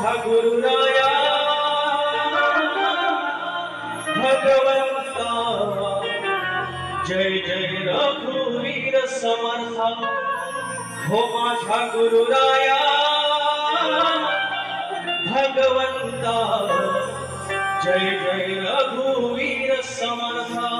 माझा गुरुराया भगवंता जय जय रघुवीर समर्था हो माझा गुरुराया भगवंता जय जय रघुवीर समर्था।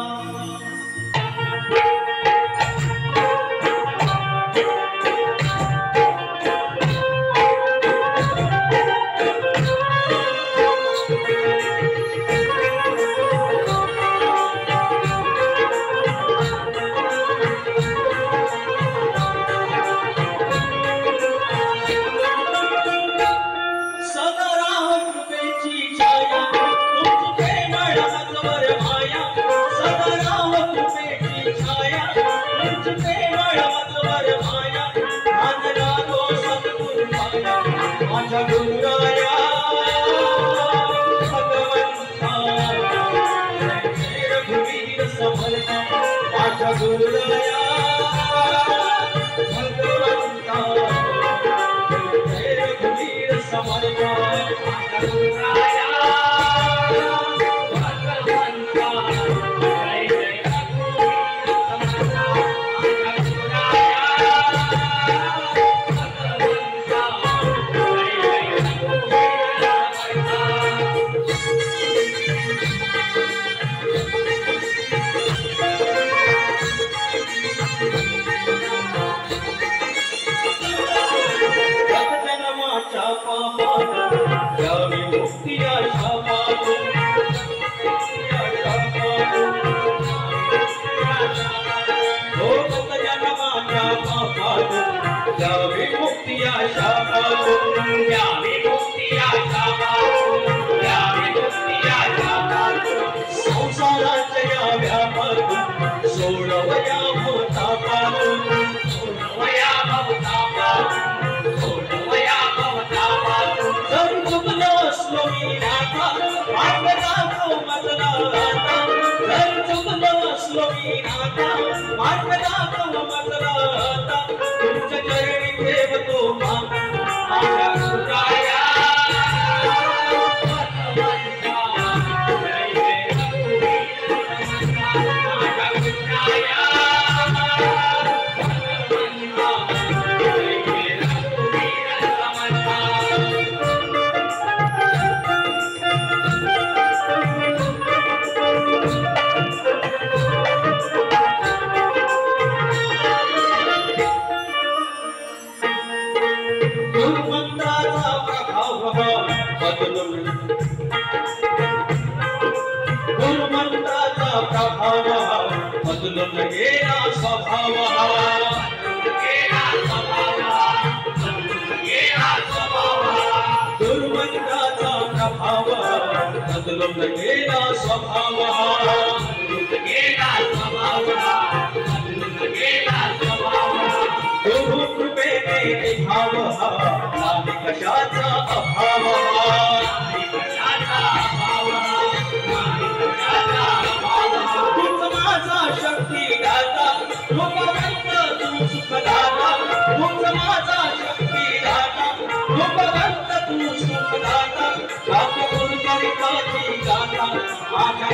माझा गुरुराया भगवंता जय रघुवीर समर्था माझा गुरुराया भगवंता जय रघुवीर समर्था माझा गुरुराया भगवंता जय जय रघुवीर संसाराच्या व्यापार सोडवया भवता पातून सोडवया भवता पातून सोडवया भवता पातून जर चुकलो असलो मी नाथा मार्ग दाखव मला आता जर चुकलो असलो मी नाथा मार्ग दाखव मला आता तुमच्या चरणी ठेवतो माझा गुरुराया बदलून गेला स्वभाव दुर्मंत्राचा प्रभाव बदलून गेला स्वभाव प्रभु कृपेने भाव नाही कशाचा अभाव शक्ती दाता भगवंत तू सुखदाता माझा शक्ती दाता भगवंत तू सुखदाता गुरुचरिताची गाथा माझ्या